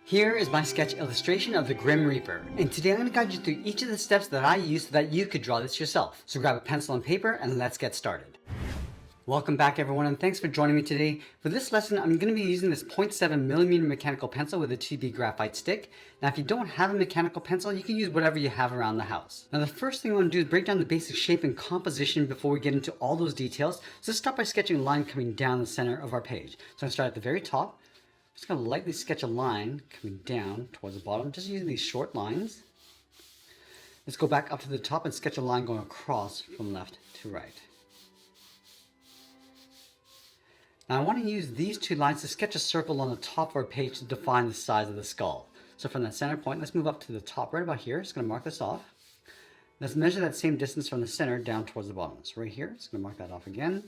Here is my sketch illustration of the Grim Reaper, and today I'm going to guide you through each of the steps that I use so that you could draw this yourself. So grab a pencil and paper and let's get started. Welcome back everyone, and thanks for joining me today. For this lesson I'm going to be using this 0.7mm mechanical pencil with a 2B graphite stick. Now if you don't have a mechanical pencil, you can use whatever you have around the house. Now the first thing I want to do is break down the basic shape and composition before we get into all those details. So let's start by sketching a line coming down the center of our page. So I'm going to start at the very top. I'm just going to lightly sketch a line coming down towards the bottom, just using these short lines. Let's go back up to the top and sketch a line going across from left to right. Now I want to use these two lines to sketch a circle on the top of our page to define the size of the skull. So from that center point, let's move up to the top right about here. Just going to mark this off. Let's measure that same distance from the center down towards the bottom. So right here, just going to mark that off again.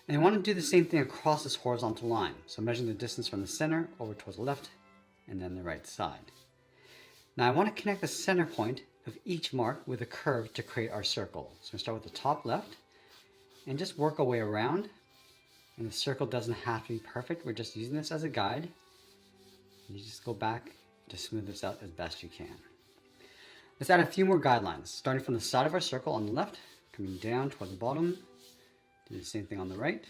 And I want to do the same thing across this horizontal line. So measuring the distance from the center over towards the left and then the right side. Now I want to connect the center point of each mark with a curve to create our circle. So we start with the top left and just work our way around. And the circle doesn't have to be perfect. We're just using this as a guide. And you just go back to smooth this out as best you can. Let's add a few more guidelines. Starting from the side of our circle on the left, coming down toward the bottom. Do the same thing on the right.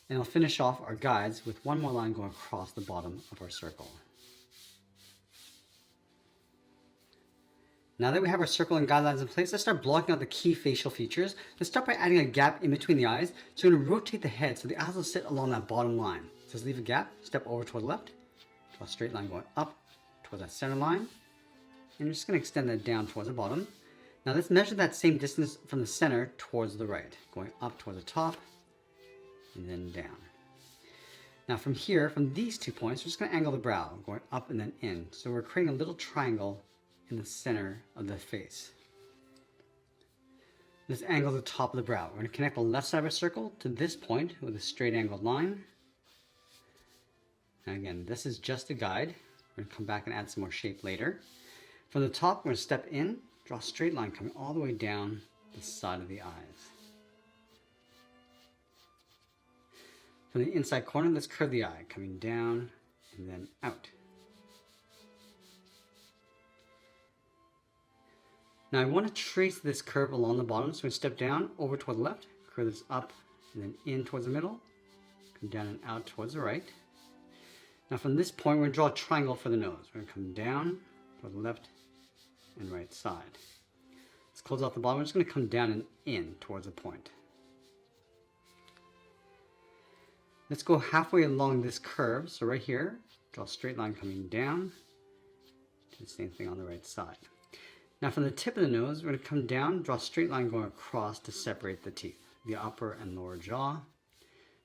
And I'll finish off our guides with one more line going across the bottom of our circle. Now that we have our circle and guidelines in place, let's start blocking out the key facial features. Let's start by adding a gap in between the eyes. So we're going to rotate the head so the eyes will sit along that bottom line. So let's leave a gap, step over toward the left, draw a straight line going up towards that center line. And we're just going to extend that down towards the bottom. Now let's measure that same distance from the center towards the right, going up towards the top and then down. Now from here, from these 2 points, we're just going to angle the brow, going up and then in. So we're creating a little triangle in the center of the face. Let's angle the top of the brow. We're going to connect the left side of our circle to this point with a straight angled line. Now again, this is just a guide. We're going to come back and add some more shape later. From the top, we're going to step in, draw a straight line coming all the way down the side of the eyes. From the inside corner, let's curve the eye, coming down and then out. Now I want to trace this curve along the bottom, so we step down over toward the left, curve this up and then in towards the middle, come down and out towards the right. Now from this point, we're going to draw a triangle for the nose. We're going to come down toward the left and right side. Let's close off the bottom. We're just going to come down and in towards a point. Let's go halfway along this curve. So right here, draw a straight line coming down. Do the same thing on the right side. Now from the tip of the nose, we're going to come down, draw a straight line going across to separate the teeth, the upper and lower jaw.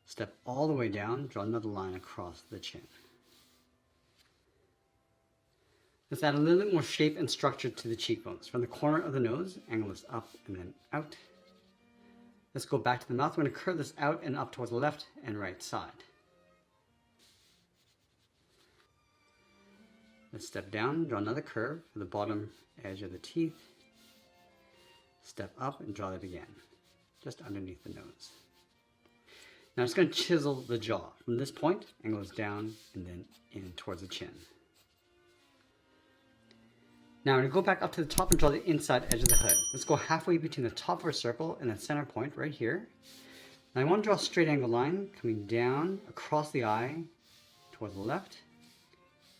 Step all the way down, draw another line across the chin. Let's add a little bit more shape and structure to the cheekbones. From the corner of the nose, angle this up and then out. Let's go back to the mouth. We're going to curve this out and up towards the left and right side. Let's step down, draw another curve for the bottom edge of the teeth. Step up and draw it again, just underneath the nose. Now I'm just going to chisel the jaw. From this point, angle this down and then in towards the chin. Now I'm going to go back up to the top and draw the inside edge of the hood. Let's go halfway between the top of our circle and that center point right here. Now I want to draw a straight angle line coming down across the eye towards the left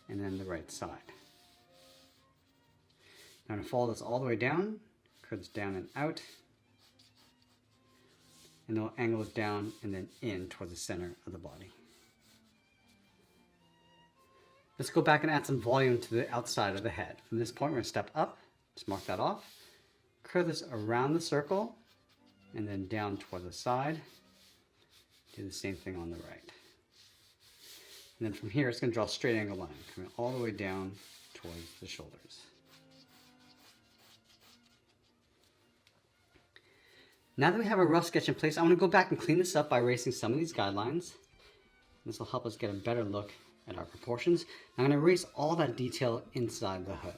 and then the right side. Now I'm going to follow this all the way down, curve this down and out, and then we'll angle it down and then in towards the center of the body. Let's go back and add some volume to the outside of the head. From this point, we're going to step up, just mark that off, curve this around the circle, and then down toward the side. Do the same thing on the right. And then from here, it's going to draw a straight angle line, coming all the way down towards the shoulders. Now that we have a rough sketch in place, I want to go back and clean this up by erasing some of these guidelines. This will help us get a better look at our proportions. I'm going to erase all that detail inside the hood.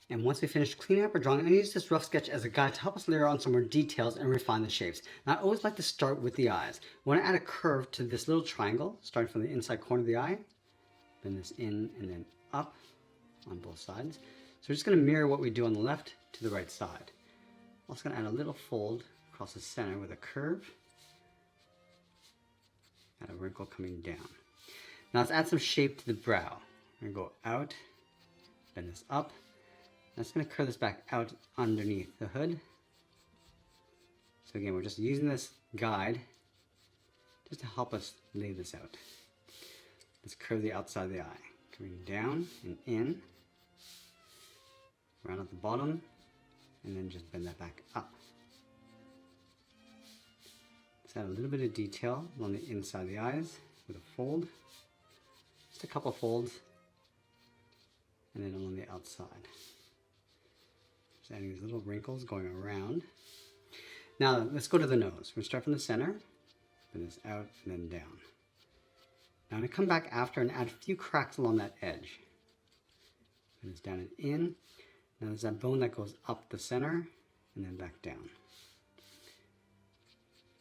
And once we finish cleaning up our drawing, I'm going to use this rough sketch as a guide to help us layer on some more details and refine the shapes. Now I always like to start with the eyes. We want to add a curve to this little triangle, starting from the inside corner of the eye, bend this in and then up on both sides. So we're just going to mirror what we do on the left to the right side. Also going to add a little fold across the center with a curve. Add a wrinkle coming down. Now let's add some shape to the brow. We're going to go out, bend this up. That's going to curve this back out underneath the hood. So again, we're just using this guide just to help us lay this out. Let's curve the outside of the eye. Coming down and in, round at the bottom, and then just bend that back up. Let's add a little bit of detail on the inside of the eyes with a fold. Just a couple folds, and then on the outside. Just adding these little wrinkles going around. Now let's go to the nose. We're going to start from the center, bend this out and then down. Now I'm going to come back after and add a few cracks along that edge. Bend this down and in. Now there's that bone that goes up the center and then back down.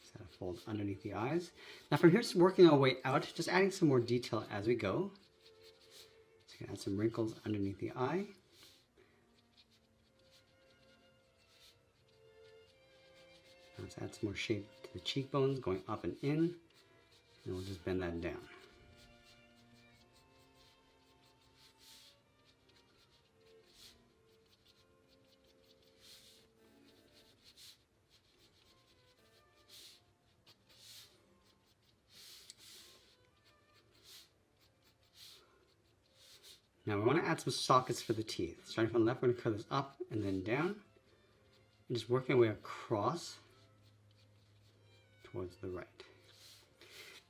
Just add a fold underneath the eyes. Now from here, just working our way out, just adding some more detail as we go. So you can add some wrinkles underneath the eye. Now let's add some more shape to the cheekbones going up and in. And we'll just bend that down. Now we want to add some sockets for the teeth. Starting from the left, we're going to curve this up and then down. And just working our way across towards the right.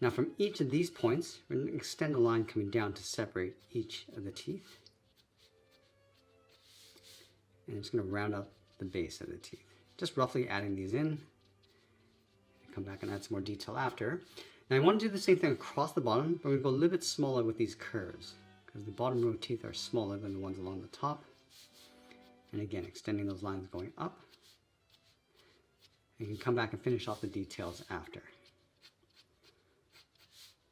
Now from each of these points, we're going to extend a line coming down to separate each of the teeth. And it's going to round out the base of the teeth. Just roughly adding these in. Come back and add some more detail after. Now I want to do the same thing across the bottom, but we're going to go a little bit smaller with these curves, because the bottom row teeth are smaller than the ones along the top. And again, extending those lines going up. You can come back and finish off the details after.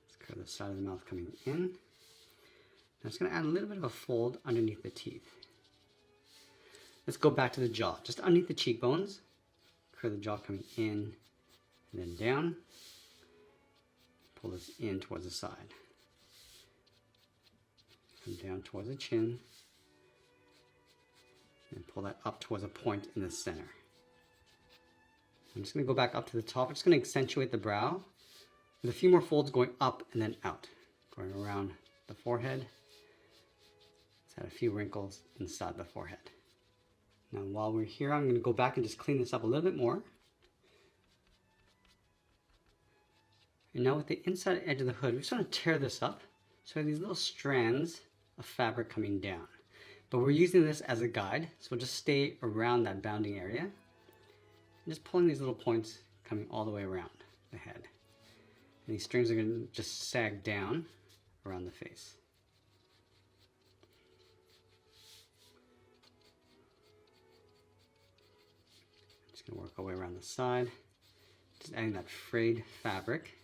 Let's curve the side of the mouth coming in. Now it's going to add a little bit of a fold underneath the teeth. Let's go back to the jaw, just underneath the cheekbones. Curve the jaw coming in and then down. Pull this in towards the side. Come down towards the chin. And pull that up towards a point in the center. I'm just going to go back up to the top. I'm just going to accentuate the brow with a few more folds going up and then out. Going around the forehead. Let's add a few wrinkles inside the forehead. Now while we're here, I'm going to go back and just clean this up a little bit more. And now with the inside edge of the hood, we just want to tear this up. So we have these little strands of fabric coming down. But we're using this as a guide, so we'll just stay around that bounding area. And just pulling these little points coming all the way around the head. And these strings are going to just sag down around the face. Just going to work our way around the side. Just adding that frayed fabric.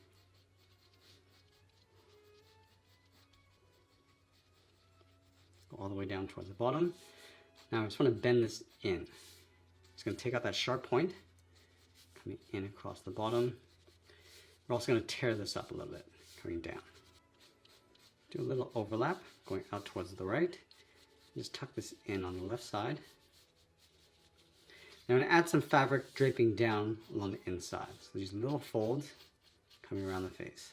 Go all the way down towards the bottom. Now I just want to bend this in. Just going to take out that sharp point, coming in across the bottom. We're also going to tear this up a little bit, coming down. Do a little overlap, going out towards the right. Just tuck this in on the left side. Now I'm going to add some fabric draping down along the inside. So these little folds coming around the face.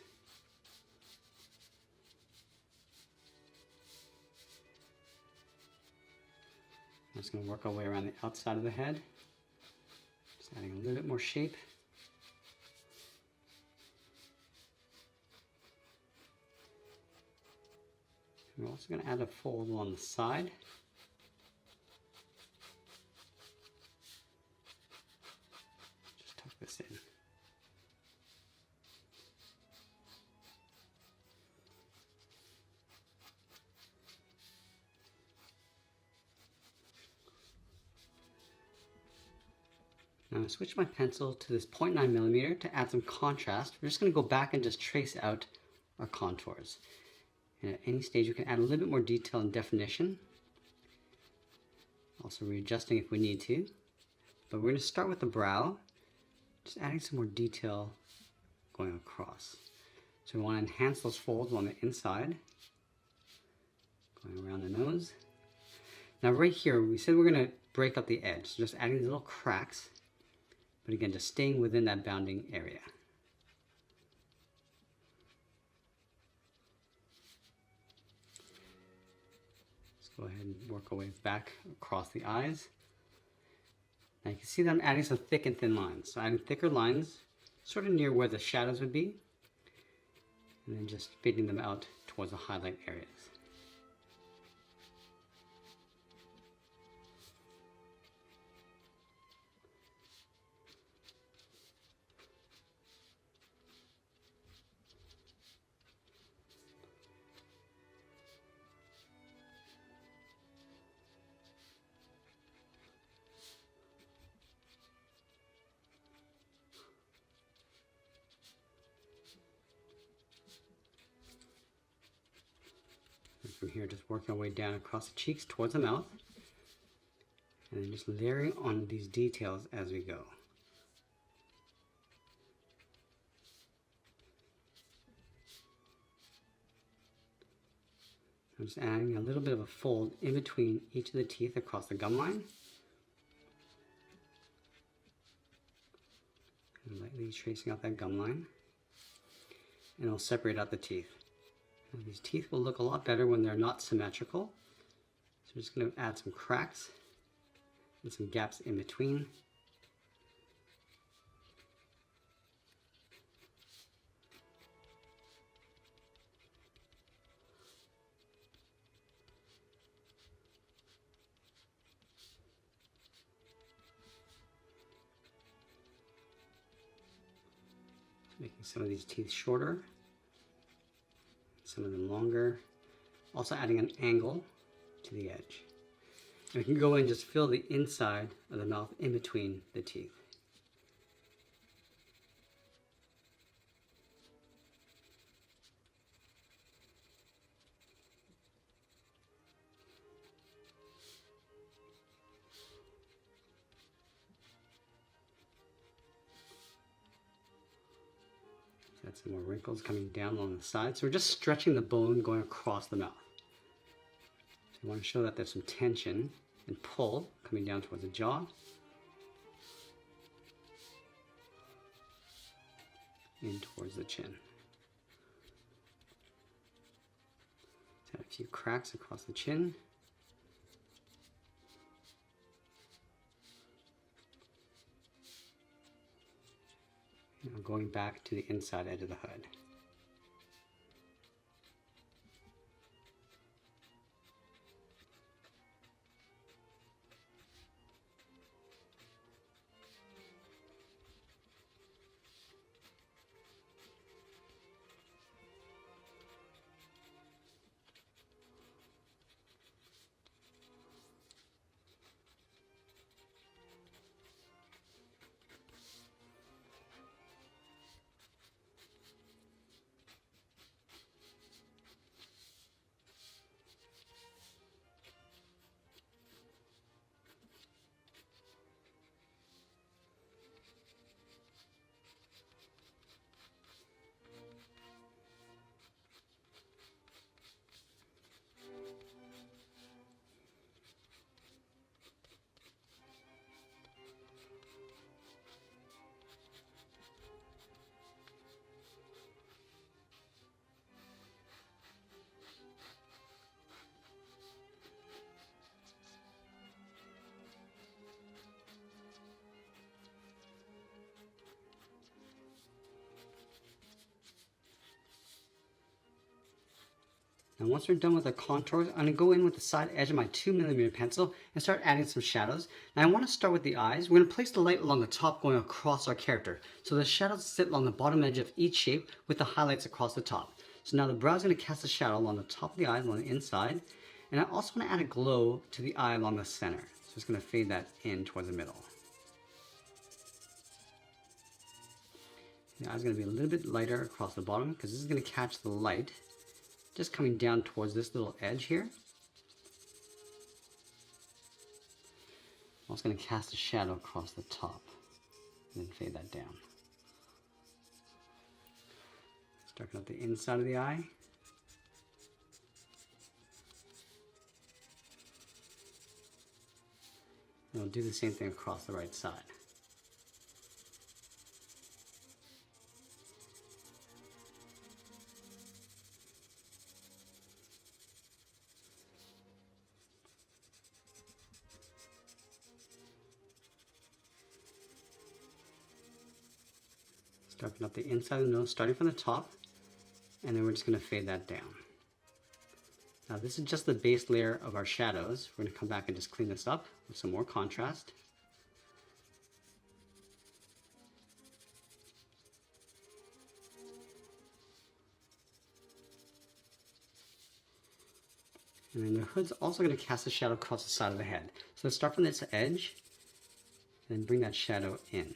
I'm just going to work our way around the outside of the head. Just adding a little bit more shape. We're also going to add a fold along the side. Just tuck this in. Now I switch my pencil to this 0.9mm to add some contrast. We're just going to go back and just trace out our contours. And at any stage you can add a little bit more detail and definition. Also readjusting if we need to. But we're going to start with the brow, just adding some more detail going across. So we want to enhance those folds on the inside, going around the nose. Now right here, we said we're going to break up the edge, so just adding these little cracks, but again, just staying within that bounding area. Let's go ahead and work our way back across the eyes. Now you can see that I'm adding some thick and thin lines. So adding thicker lines, sort of near where the shadows would be, and then just fading them out towards the highlight areas. From here, just working our way down across the cheeks towards the mouth, and then just layering on these details as we go. I'm just adding a little bit of a fold in between each of the teeth across the gum line. And lightly tracing out that gum line. And I'll separate out the teeth. Now, these teeth will look a lot better when they're not symmetrical. So I'm just going to add some cracks and some gaps in between. Making some of these teeth shorter, some of them longer. Also adding an angle to the edge. And we can go in and just fill the inside of the mouth in between the teeth. Got some more wrinkles coming down along the side. So we're just stretching the bone going across the mouth. So we want to show that there's some tension and pull coming down towards the jaw. In towards the chin. Add a few cracks across the chin. Now going back to the inside edge of the hood. Now once we're done with the contours, I'm going to go in with the side edge of my 2mm pencil and start adding some shadows. Now I want to start with the eyes. We're going to place the light along the top going across our character. So the shadows sit along the bottom edge of each shape with the highlights across the top. So now the brow is going to cast a shadow along the top of the eyes on the inside. And I also want to add a glow to the eye along the center. So it's going to fade that in towards the middle. The eye's going to be a little bit lighter across the bottom because this is going to catch the light just coming down towards this little edge here. I'm also going to cast a shadow across the top and then fade that down. Darken up the inside of the eye. And I'll do the same thing across the right side. Darken up the inside of the nose, starting from the top, and then we're just going to fade that down. Now this is just the base layer of our shadows. We're going to come back and just clean this up with some more contrast. And then the hood's also going to cast a shadow across the side of the head. So let's start from this edge, and then bring that shadow in.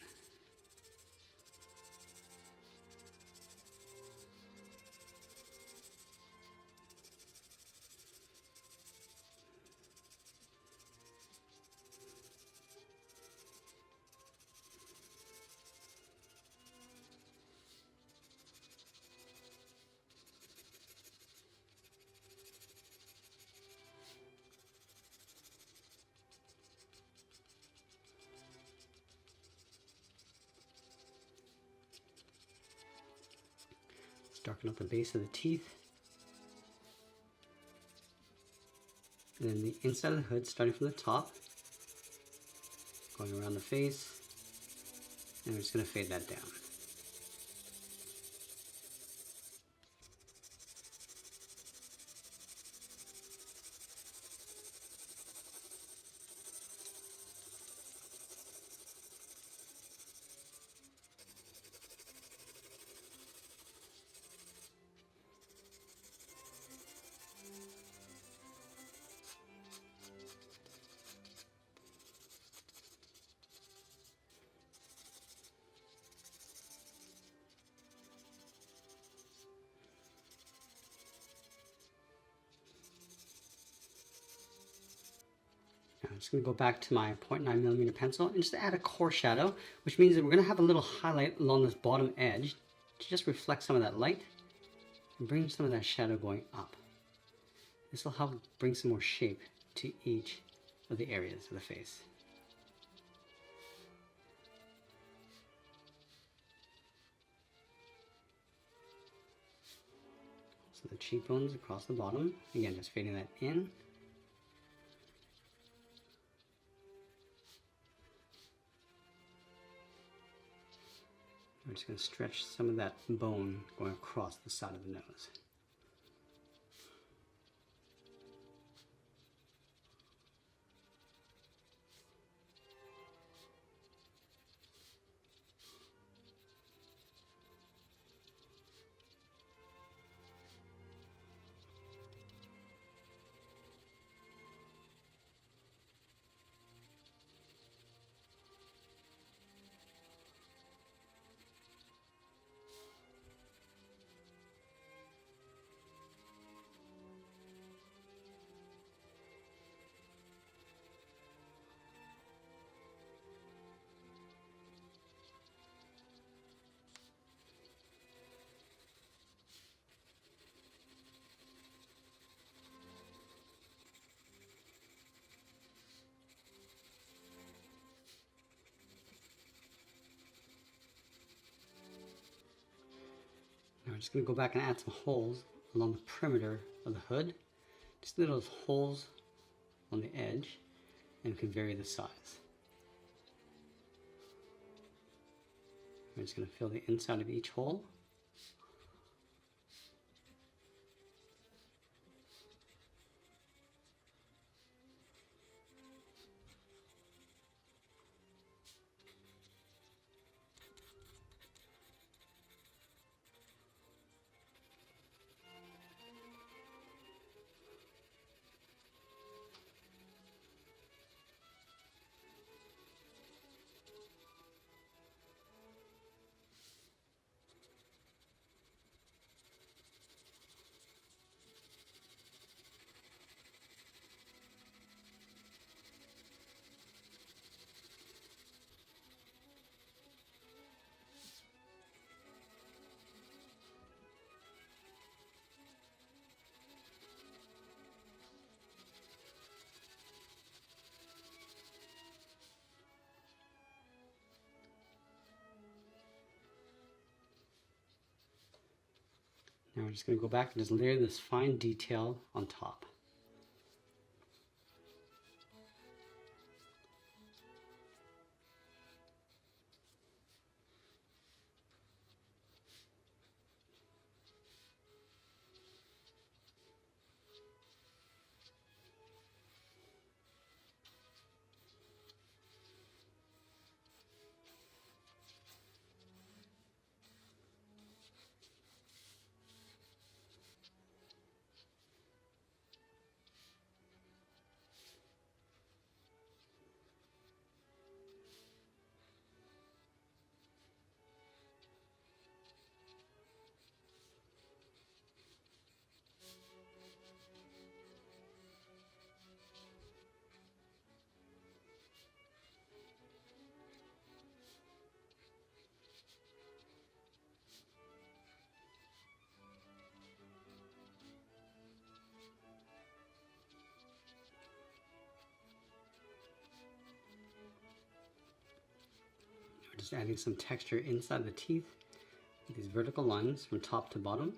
Darken up the base of the teeth. And then the inside of the hood, starting from the top, going around the face, and we're just going to fade that down. Now I'm just going to go back to my 0.9mm pencil and just add a core shadow, which means that we're going to have a little highlight along this bottom edge to just reflect some of that light and bring some of that shadow going up. This will help bring some more shape to each of the areas of the face. So the cheekbones across the bottom, again just fading that in. We're just going to stretch some of that bone going across the side of the nose. Now I'm just going to go back and add some holes along the perimeter of the hood. Just little holes on the edge, and we can vary the size. I'm just going to fill the inside of each hole. Now we're just going to go back and just layer this fine detail on top. We're just adding some texture inside the teeth with these vertical lines from top to bottom.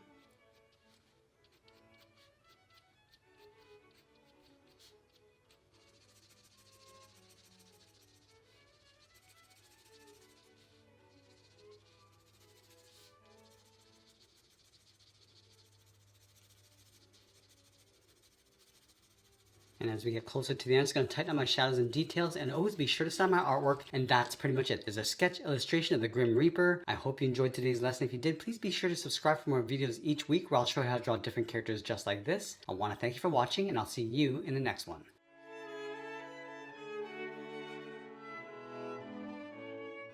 And as we get closer to the end, it's going to tighten up my shadows and details, and always be sure to sign my artwork. And that's pretty much it. There's a sketch illustration of the Grim Reaper. I hope you enjoyed today's lesson. If you did, please be sure to subscribe for more videos each week where I'll show you how to draw different characters just like this. I want to thank you for watching, and I'll see you in the next one.